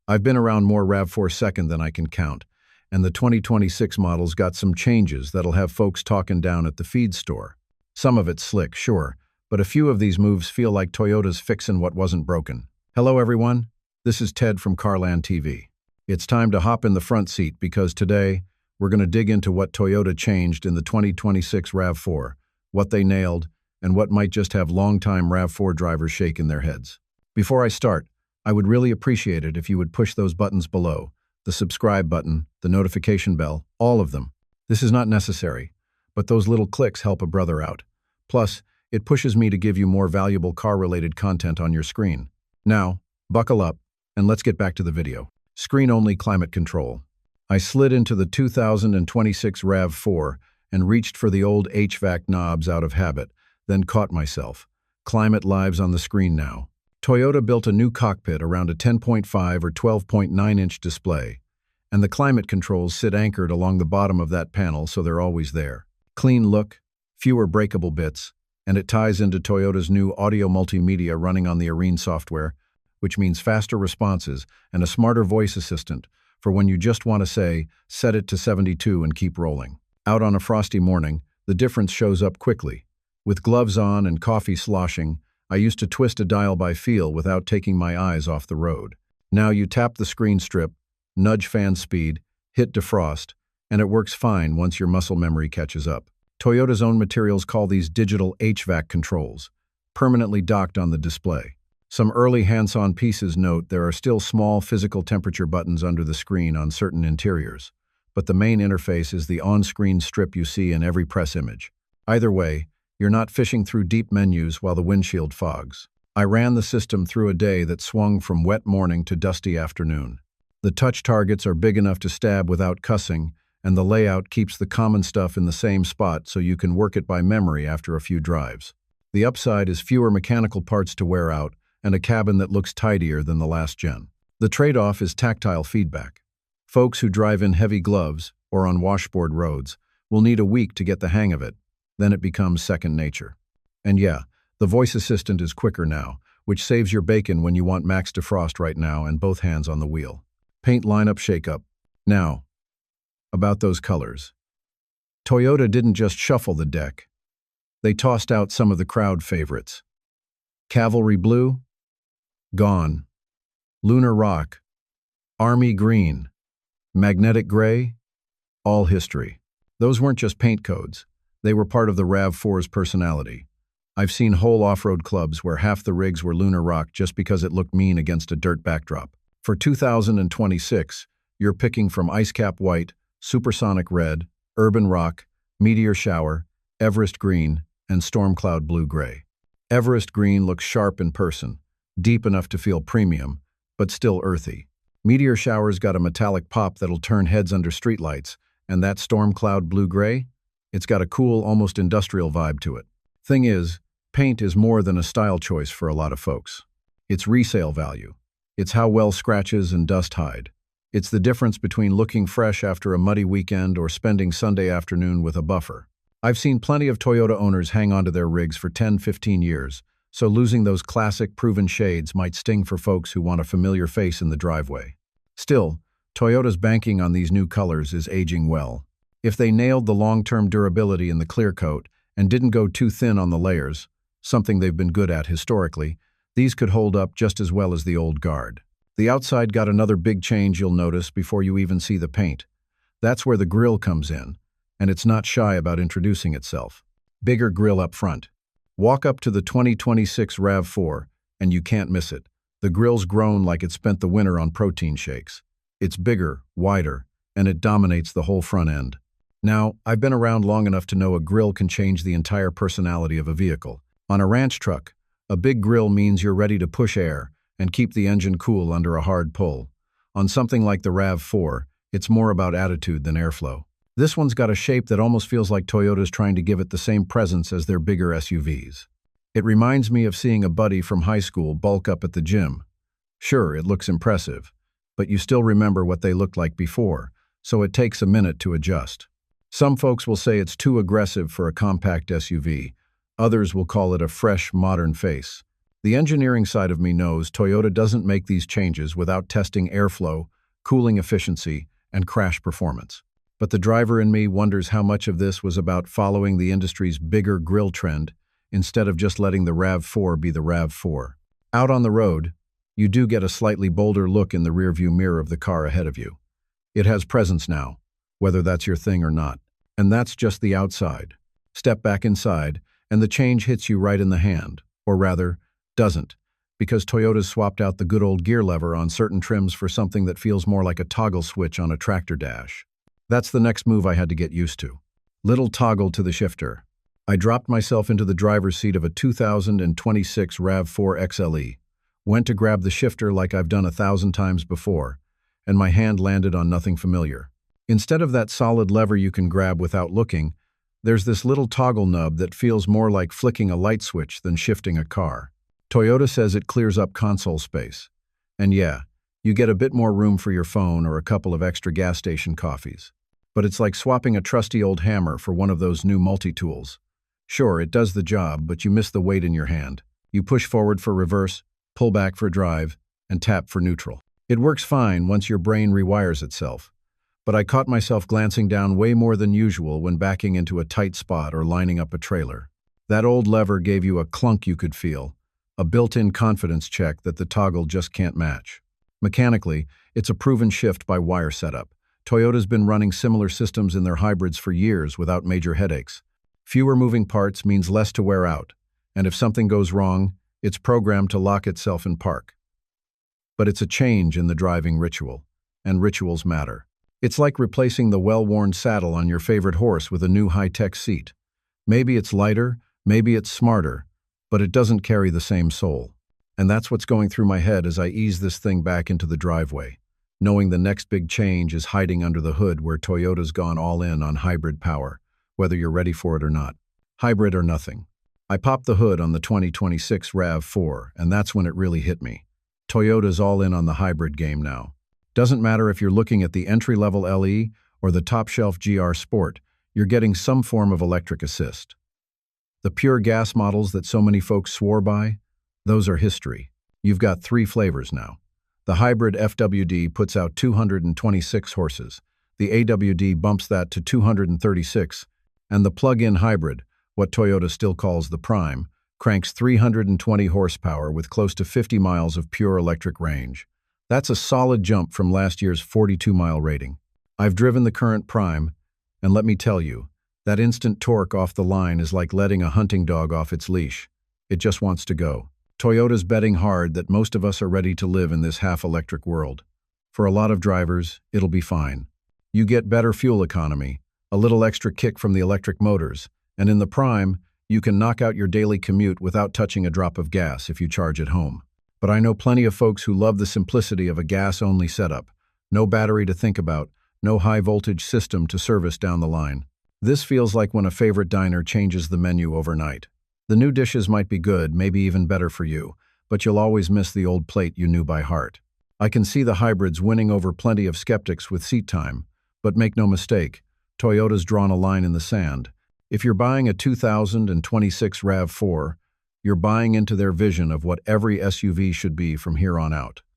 I've been around more RAV4 second than I can count, and the 2026 model's got some changes that'll have folks talking down at the feed store. Some of it's slick, sure, but a few of these moves feel like Toyota's fixin' what wasn't broken. Hello everyone, this is Ted from CarlandTV. It's time to hop in the front seat because today, we're going to dig into what Toyota changed in the 2026 RAV4, what they nailed, and what might just have longtime RAV4 drivers shaking their heads. Before I start, I would really appreciate it if you would push those buttons below, the subscribe button, the notification bell, all of them. This is not necessary, but those little clicks help a brother out. Plus, it pushes me to give you more valuable car-related content on your screen. Now, buckle up, and let's get back to the video. Screen-only climate control. I slid into the 2026 RAV4 and reached for the old HVAC knobs out of habit, then caught myself. Climate lives on the screen now. Toyota built a new cockpit around a 10.5 or 12.9-inch display, and the climate controls sit anchored along the bottom of that panel so they're always there. Clean look, fewer breakable bits, and it ties into Toyota's new audio multimedia running on the Arene software, which means faster responses and a smarter voice assistant for when you just want to say, set it to 72 and keep rolling. Out on a frosty morning, the difference shows up quickly. With gloves on and coffee sloshing, I used to twist a dial by feel without taking my eyes off the road. Now you tap the screen strip, nudge fan speed, hit defrost, and it works fine once your muscle memory catches up. Toyota's own materials call these digital HVAC controls, permanently docked on the display. Some early hands-on pieces note there are still small physical temperature buttons under the screen on certain interiors, but the main interface is the on-screen strip you see in every press image. Either way, you're not fishing through deep menus while the windshield fogs. I ran the system through a day that swung from wet morning to dusty afternoon. The touch targets are big enough to stab without cussing, and the layout keeps the common stuff in the same spot so you can work it by memory after a few drives. The upside is fewer mechanical parts to wear out and a cabin that looks tidier than the last gen. The trade-off is tactile feedback. Folks who drive in heavy gloves or on washboard roads will need a week to get the hang of it. Then it becomes second nature. And yeah, the voice assistant is quicker now, which saves your bacon when you want max defrost right now and both hands on the wheel. Paint lineup shakeup. Now, about those colors. Toyota didn't just shuffle the deck. They tossed out some of the crowd favorites. Cavalry blue? Gone. Lunar rock. Army green. Magnetic gray? All history. Those weren't just paint codes. They were part of the RAV4's personality. I've seen whole off-road clubs where half the rigs were lunar rock just because it looked mean against a dirt backdrop. For 2026, you're picking from ice cap white, supersonic red, urban rock, meteor shower, Everest green, and storm cloud blue-gray. Everest green looks sharp in person, deep enough to feel premium, but still earthy. Meteor shower's got a metallic pop that'll turn heads under streetlights, and that storm cloud blue-gray? It's got a cool, almost industrial vibe to it. Thing is, paint is more than a style choice for a lot of folks. It's resale value. It's how well scratches and dust hide. It's the difference between looking fresh after a muddy weekend or spending Sunday afternoon with a buffer. I've seen plenty of Toyota owners hang onto their rigs for 10-15 years, so losing those classic, proven shades might sting for folks who want a familiar face in the driveway. Still, Toyota's banking on these new colors is aging well. If they nailed the long-term durability in the clear coat and didn't go too thin on the layers, something they've been good at historically, these could hold up just as well as the old guard. The outside got another big change you'll notice before you even see the paint. That's where the grille comes in, and it's not shy about introducing itself. Bigger grille up front. Walk up to the 2026 RAV4, and you can't miss it. The grille's grown like it spent the winter on protein shakes. It's bigger, wider, and it dominates the whole front end. Now, I've been around long enough to know a grille can change the entire personality of a vehicle. On a ranch truck, a big grille means you're ready to push air and keep the engine cool under a hard pull. On something like the RAV4, it's more about attitude than airflow. This one's got a shape that almost feels like Toyota's trying to give it the same presence as their bigger SUVs. It reminds me of seeing a buddy from high school bulk up at the gym. Sure, it looks impressive, but you still remember what they looked like before, so it takes a minute to adjust. Some folks will say it's too aggressive for a compact SUV. Others will call it a fresh, modern face. The engineering side of me knows Toyota doesn't make these changes without testing airflow, cooling efficiency, and crash performance. But the driver in me wonders how much of this was about following the industry's bigger grille trend instead of just letting the RAV4 be the RAV4. Out on the road, you do get a slightly bolder look in the rearview mirror of the car ahead of you. It has presence now, whether that's your thing or not. And that's just the outside. Step back inside, and the change hits you right in the hand. Or rather, doesn't, because Toyota's swapped out the good old gear lever on certain trims for something that feels more like a toggle switch on a tractor dash. That's the next move I had to get used to. Little toggle to the shifter. I dropped myself into the driver's seat of a 2026 RAV4 XLE, went to grab the shifter like I've done 1,000 times before, and my hand landed on nothing familiar. Instead of that solid lever you can grab without looking, there's this little toggle nub that feels more like flicking a light switch than shifting a car. Toyota says it clears up console space. And yeah, you get a bit more room for your phone or a couple of extra gas station coffees. But it's like swapping a trusty old hammer for one of those new multi-tools. Sure, it does the job, but you miss the weight in your hand. You push forward for reverse, pull back for drive, and tap for neutral. It works fine once your brain rewires itself. But I caught myself glancing down way more than usual when backing into a tight spot or lining up a trailer. That old lever gave you a clunk you could feel, a built-in confidence check that the toggle just can't match. Mechanically, it's a proven shift by wire setup. Toyota's been running similar systems in their hybrids for years without major headaches. Fewer moving parts means less to wear out, and if something goes wrong, it's programmed to lock itself in park. But it's a change in the driving ritual, and rituals matter. It's like replacing the well-worn saddle on your favorite horse with a new high-tech seat. Maybe it's lighter, maybe it's smarter, but it doesn't carry the same soul. And that's what's going through my head as I ease this thing back into the driveway, knowing the next big change is hiding under the hood where Toyota's gone all in on hybrid power, whether you're ready for it or not. Hybrid or nothing. I popped the hood on the 2026 RAV4, and that's when it really hit me. Toyota's all in on the hybrid game now. Doesn't matter if you're looking at the entry-level LE or the top-shelf GR Sport, you're getting some form of electric assist. The pure gas models that so many folks swore by, those are history. You've got 3 flavors now. The hybrid FWD puts out 226 horses, the AWD bumps that to 236, and the plug-in hybrid, what Toyota still calls the Prime, cranks 320 horsepower with close to 50 miles of pure electric range. That's a solid jump from last year's 42-mile rating. I've driven the current Prime, and let me tell you, that instant torque off the line is like letting a hunting dog off its leash. It just wants to go. Toyota's betting hard that most of us are ready to live in this half-electric world. For a lot of drivers, it'll be fine. You get better fuel economy, a little extra kick from the electric motors, and in the Prime, you can knock out your daily commute without touching a drop of gas if you charge at home. But I know plenty of folks who love the simplicity of a gas-only setup. No battery to think about, no high-voltage system to service down the line. This feels like when a favorite diner changes the menu overnight. The new dishes might be good, maybe even better for you, but you'll always miss the old plate you knew by heart. I can see the hybrids winning over plenty of skeptics with seat time, but make no mistake, Toyota's drawn a line in the sand. If you're buying a 2026 RAV4, you're buying into their vision of what every SUV should be from here on out.